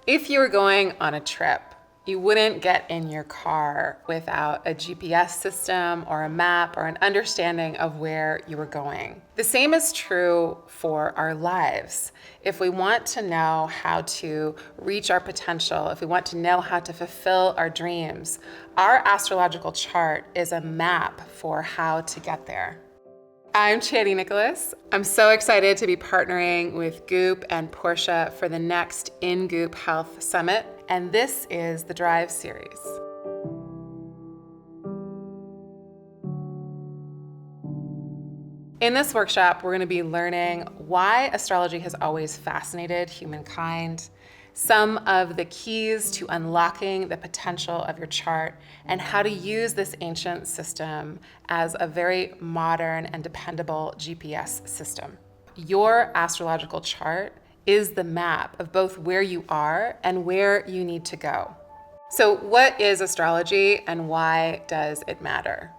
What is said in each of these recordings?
If you were going on a trip, you wouldn't get in your car without a GPS system or a map or an understanding of where you were going. The same is true for our lives. If we want to know how to reach our potential, if we want to know how to fulfill our dreams, our astrological chart is a map for how to get there. I'm Chani Nicholas. I'm so excited to be partnering with Goop and Porsche for the next In Goop Health Summit, and this is the Drive series. In this workshop, we're going to be learning why astrology has always fascinated humankind, some of the keys to unlocking the potential of your chart, and how to use this ancient system as a very modern and dependable GPS system. Your astrological chart is the map of both where you are and where you need to go. So what is astrology and why does it matter?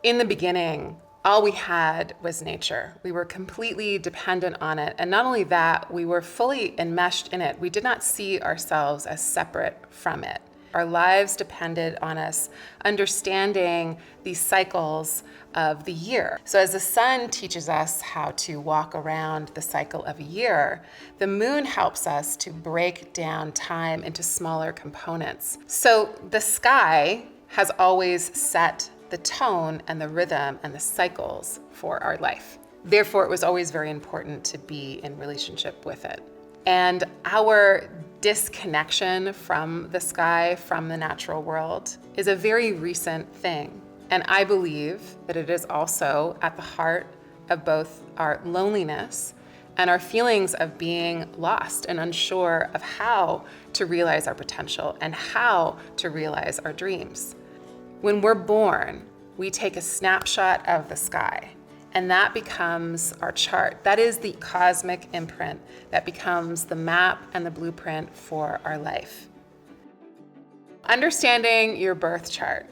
In the beginning, all we had was nature. We were completely dependent on it. And not only that, we were fully enmeshed in it. We did not see ourselves as separate from it. Our lives depended on us understanding these cycles of the year. So as the sun teaches us how to walk around the cycle of a year, the moon helps us to break down time into smaller components. So the sky has always set the tone and the rhythm and the cycles for our life. Therefore, it was always very important to be in relationship with it. And our disconnection from the sky, from the natural world, is a very recent thing. And I believe that it is also at the heart of both our loneliness and our feelings of being lost and unsure of how to realize our potential and how to realize our dreams. When we're born, we take a snapshot of the sky, and that becomes our chart. That is the cosmic imprint that becomes the map and the blueprint for our life. Understanding your birth chart.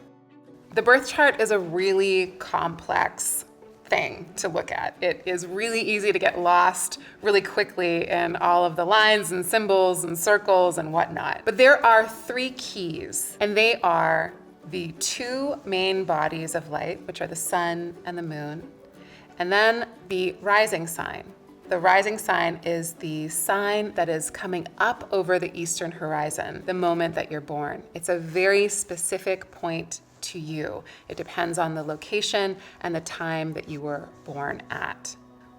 The birth chart is a really complex thing to look at. It is really easy to get lost really quickly in all of the lines and symbols and circles and whatnot. But there are 3 keys, and they are the 2 main bodies of light, which are the sun and the moon, and then the rising sign. The rising sign is the sign that is coming up over the eastern horizon the moment that you're born. It's a very specific point to you. It depends on the location and the time that you were born at.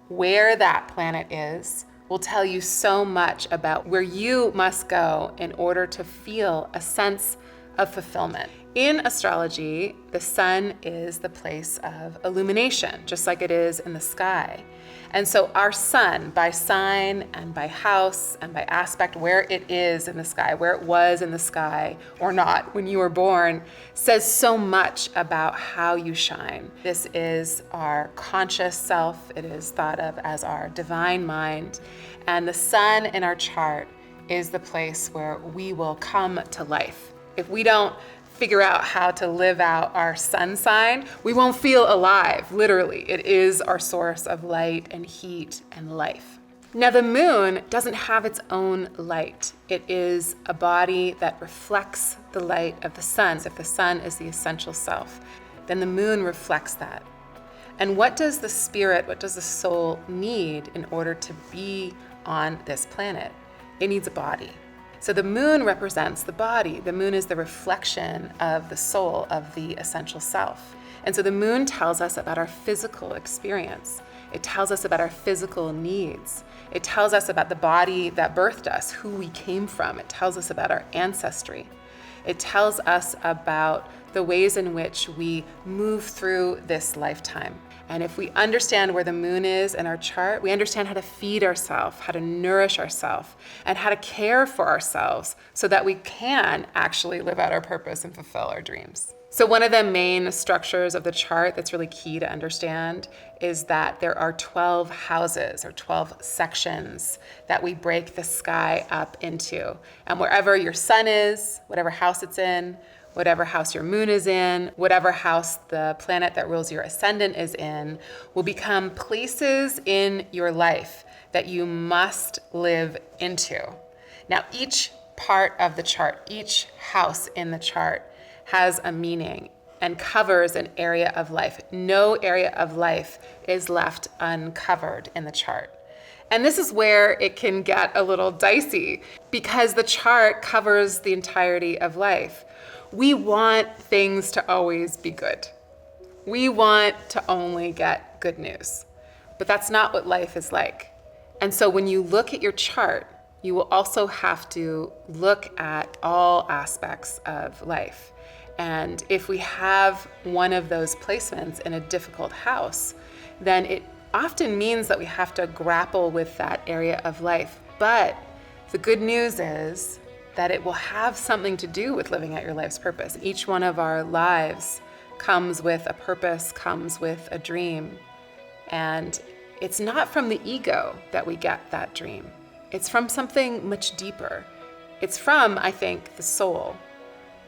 Where that planet is will tell you so much about where you must go in order to feel a sense of fulfillment. In astrology, the sun is the place of illumination, just like it is in the sky. And so our sun, by sign and by house and by aspect, where it is in the sky, where it was in the sky or not when you were born, says so much about how you shine. This is our conscious self. It is thought of as our divine mind. And the sun in our chart is the place where we will come to life. If we don't figure out how to live out our sun sign, we won't feel alive, literally. It is our source of light and heat and life. Now, the moon doesn't have its own light. It is a body that reflects the light of the sun. If the sun is the essential self, then the moon reflects that. And what does the spirit, what does the soul need in order to be on this planet? It needs a body. So the moon represents the body. The moon is the reflection of the soul, of the essential self. And so the moon tells us about our physical experience. It tells us about our physical needs. It tells us about the body that birthed us, who we came from. It tells us about our ancestry. It tells us about the ways in which we move through this lifetime. And if we understand where the moon is in our chart, we understand how to feed ourselves, how to nourish ourselves, and how to care for ourselves so that we can actually live out our purpose and fulfill our dreams. So one of the main structures of the chart that's really key to understand is that there are 12 houses or 12 sections that we break the sky up into. And wherever your sun is, whatever house it's in, whatever house your moon is in, whatever house the planet that rules your ascendant is in, will become places in your life that you must live into. Now, each part of the chart, each house in the chart has a meaning and covers an area of life. No area of life is left uncovered in the chart. And this is where it can get a little dicey because the chart covers the entirety of life. We want things to always be good. We want to only get good news, but that's not what life is like. And so when you look at your chart, you will also have to look at all aspects of life. And if we have one of those placements in a difficult house, then it often means that we have to grapple with that area of life. But the good news is that it will have something to do with living out your life's purpose. Each one of our lives comes with a purpose, comes with a dream. And it's not from the ego that we get that dream. It's from something much deeper. It's from, I think, the soul.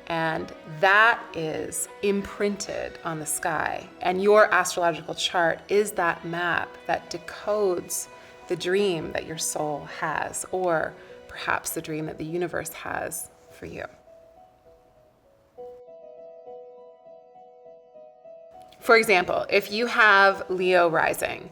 And that is imprinted on the sky. And your astrological chart is that map that decodes the dream that your soul has, or perhaps the dream that the universe has for you. For example, if you have Leo rising,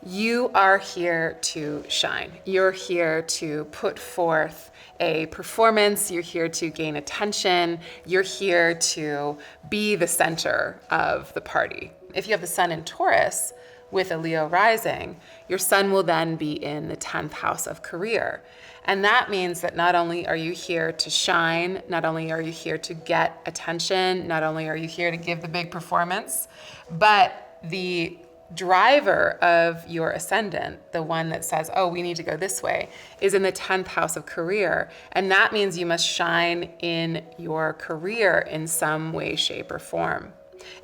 you are here to shine. You're here to put forth a performance. You're here to gain attention. You're here to be the center of the party. If you have the sun in Taurus with a Leo rising, your sun will then be in the 10th house of career. And that means that not only are you here to shine, not only are you here to get attention, not only are you here to give the big performance, but the driver of your ascendant, the one that says, oh, we need to go this way, is in the 10th house of career. And that means you must shine in your career in some way, shape, or form.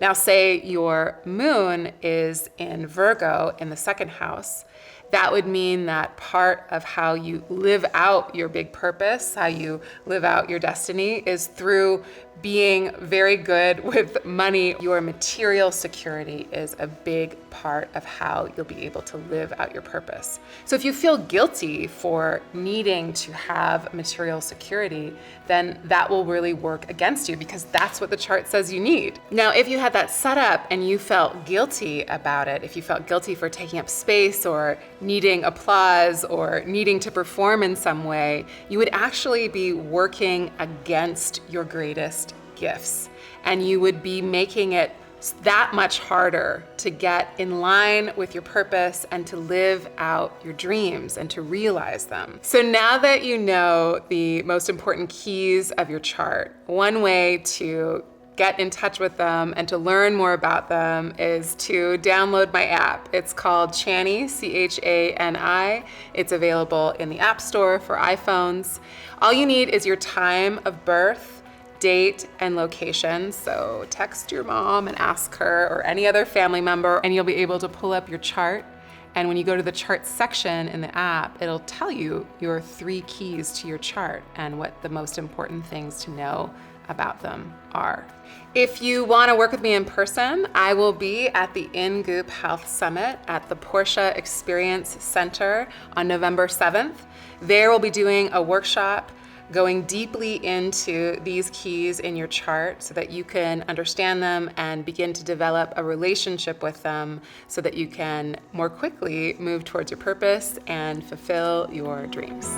Now, say your moon is in Virgo in the 2nd house. That would mean that part of how you live out your big purpose, how you live out your destiny, is through being very good with money. Your material security is a big part of how you'll be able to live out your purpose. So if you feel guilty for needing to have material security, then that will really work against you because that's what the chart says you need. Now, if you had that set up and you felt guilty about it, if you felt guilty for taking up space or needing applause or needing to perform in some way, you would actually be working against your greatest gifts. And you would be making it that much harder to get in line with your purpose and to live out your dreams and to realize them. So now that you know the most important keys of your chart, one way to get in touch with them and to learn more about them is to download my app. It's called Chani, C-H-A-N-I. It's available in the App Store for iPhones. All you need is your time of birth, date, and location. So text your mom and ask her or any other family member, and you'll be able to pull up your chart. And when you go to the chart section in the app, it'll tell you your 3 keys to your chart and what the most important things to know about them are. If you want to work with me in person, I will be at the Goop Health Summit at the Porsche Experience Center on November 7th. There we'll be doing a workshop going deeply into these keys in your chart so that you can understand them and begin to develop a relationship with them so that you can more quickly move towards your purpose and fulfill your dreams.